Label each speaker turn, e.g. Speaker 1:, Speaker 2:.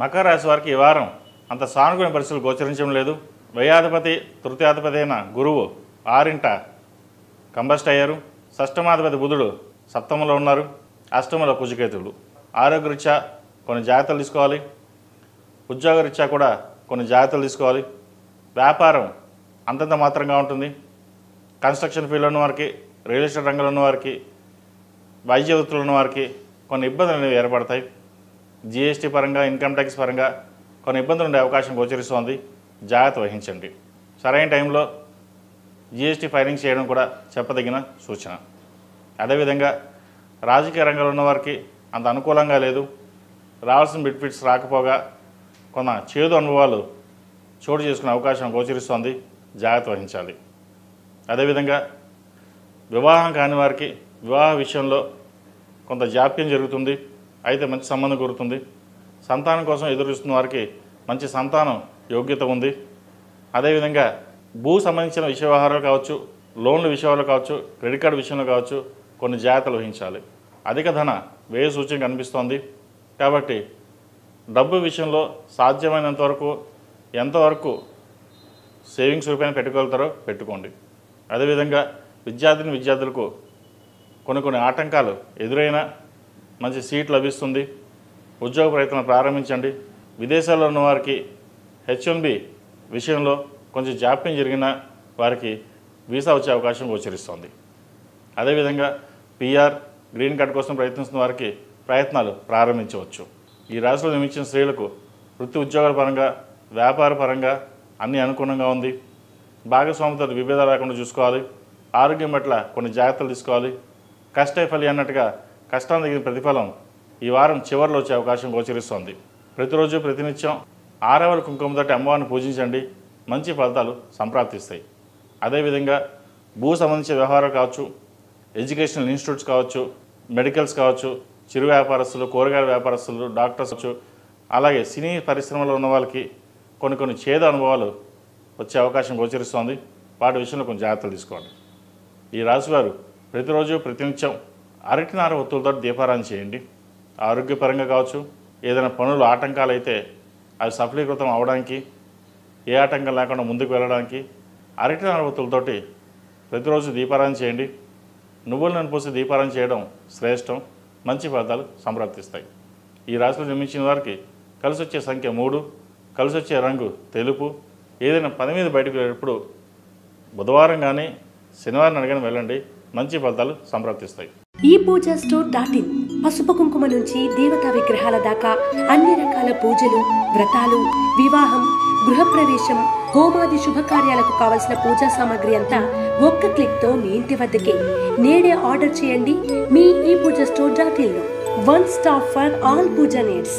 Speaker 1: మకర రాశి వారికి ఈ వారం అంత సానుకూల పరిస్థితులు గోచరించడం లేదు. వ్యయాధిపతి తృతీయాధిపతి అయిన గురువు 6ంట కంబస్ట్ అయ్యారు. షష్టమాధిపతి బుధుడు సప్తమంలో ఉన్నారు. అష్టమంలో కుజకేతువులు. ఆరోగ్యరీత్యా కొన్ని జాగ్రత్తలు తీసుకోవాలి. ఉద్యోగరీత్యా కూడా కొన్ని జాగ్రత్తలు తీసుకోవాలి. వ్యాపారం అంతంత మాత్రంగా ఉంటుంది. కన్స్ట్రక్షన్ ఫీల్డ్లో ఉన్న వారికి, రియల్ ఎస్టేట్ రంగంలో ఉన్న వారికి, వైద్య వృత్తులు ఉన్న వారికి కొన్ని ఇబ్బందులు అనేవి ఏర్పడతాయి. జిఎస్టీ పరంగా, ఇన్కమ్ ట్యాక్స్ పరంగా కొన్ని ఇబ్బందులు ఉండే అవకాశం గోచరిస్తోంది. జాగ్రత్త వహించండి. సరైన టైంలో జిఎస్టీ ఫైలింగ్ చేయడం కూడా చెప్పదగిన సూచన. అదేవిధంగా రాజకీయ రంగంలో ఉన్నవారికి అంత అనుకూలంగా లేదు. రావాల్సిన బెనిఫిట్స్ రాకపోగా కొన్న చేదు అనుభవాలు చోటు చేసుకునే అవకాశం గోచరిస్తోంది. జాగ్రత్త వహించాలి. అదేవిధంగా వివాహం కాని వారికి వివాహ విషయంలో కొంత జాప్యం జరుగుతుంది. అయితే మంచి సంబంధం కుదురుతుంది. సంతానం కోసం ఎదురు చూస్తున్న వారికి మంచి సంతానం యోగ్యత ఉంది. అదేవిధంగా భూ సంబంధించిన విషయ వ్యవహారాలు కావచ్చు, లోన్ల విషయాలు కావచ్చు, క్రెడిట్ కార్డు విషయంలో కావచ్చు కొన్ని జాగ్రత్తలు వహించాలి. అధిక ధన వ్యయ సూచన కనిపిస్తోంది. కాబట్టి డబ్బు విషయంలో సాధ్యమైనంత వరకు ఎంతవరకు సేవింగ్స్ రూపాయలు పెట్టుకోగలుగుతారో పెట్టుకోండి. అదేవిధంగా విద్యార్థులకు కొన్ని ఆటంకాలు ఎదురైనా మంచి సీట్ లభిస్తుంది. ఉద్యోగ ప్రయత్నం ప్రారంభించండి. విదేశాల్లో ఉన్న వారికి H1B విషయంలో కొంచెం జాప్యం జరిగిన వారికి వీసా వచ్చే అవకాశం గోచరిస్తోంది. అదేవిధంగా PR, గ్రీన్ కార్డ్ కోసం ప్రయత్నిస్తున్న వారికి ప్రయత్నాలు ప్రారంభించవచ్చు. ఈ రాశిలో జన్మించిన స్త్రీలకు వృత్తి ఉద్యోగాల పరంగా, వ్యాపార పరంగా అన్నీ అనుకూలంగా ఉంది. భాగస్వామితో విభేదాలు లేకుండా చూసుకోవాలి. ఆరోగ్యం పట్ల కొన్ని జాగ్రత్తలు తీసుకోవాలి. కష్టే ఫలి అన్నట్టుగా కష్టానికి తగిన ప్రతిఫలం ఈ వారం చివరిలో వచ్చే అవకాశం గోచరిస్తోంది. ప్రతిరోజు ప్రతినిత్యం ఆరవల కుంకుమతోటి అమ్మవారిని పూజించండి. మంచి ఫలితాలు సంప్రాప్తిస్తాయి. అదేవిధంగా భూ సంబంధించిన వ్యవహారాలు కావచ్చు, ఎడ్యుకేషనల్ ఇన్స్టిట్యూట్స్ కావచ్చు, మెడికల్స్ కావచ్చు, చిరు వ్యాపారస్తులు, కూరగాయల వ్యాపారస్తులు, డాక్టర్స్ కావచ్చు, అలాగే సినీ పరిశ్రమలో ఉన్న వాళ్ళకి కొన్ని చేదు అనుభవాలు వచ్చే అవకాశం గోచరిస్తోంది. వాటి విషయంలో కొన్ని జాగ్రత్తలు తీసుకోండి. ఈ రాశివారు ప్రతిరోజు ప్రతినిత్యం అరటినార ఒత్తులతో దీపారాధన చేయండి. ఆరోగ్యపరంగా కావచ్చు, ఏదైనా పనులు ఆటంకాలు అయితే అవి సఫలీకృతం అవడానికి, ఏ ఆటంకం లేకుండా ముందుకు వెళ్ళడానికి అరటినార ఒత్తులతోటి ప్రతిరోజు దీపారాధన చేయండి. నువ్వుల నూనె పోసి దీపారాధన చేయడం శ్రేష్టం. మంచి ఫలితాలు సంప్రాప్తిస్తాయి. ఈ రాశిలో జన్మించిన వారికి కలిసి వచ్చే సంఖ్య 3, కలిసి వచ్చే రంగు తెలుపు. ఏదైనా పని మీద బయటకు వెళ్ళేటప్పుడు బుధవారం కానీ శనివారం అడిగిన వెళ్ళండి. మంచి ఫలితాలు సంప్రాప్తిస్తాయి.
Speaker 2: ePoojaStore.in పసుపు కుంకుమ నుంచి దేవతా విగ్రహాల దాకా అన్ని రకాల పూజలు, వ్రతాలు, వివాహం, గృహప్రవేశం, హోమాది శుభకార్యాలకు కావలసిన పూజా సామాగ్రి అంతా ఒక్క క్లిక్తో మీ ఇంటి వద్దకే. నేడే ఆర్డర్ చేయండి మీ ePoojaStore.in లో. One stop for all pooja needs.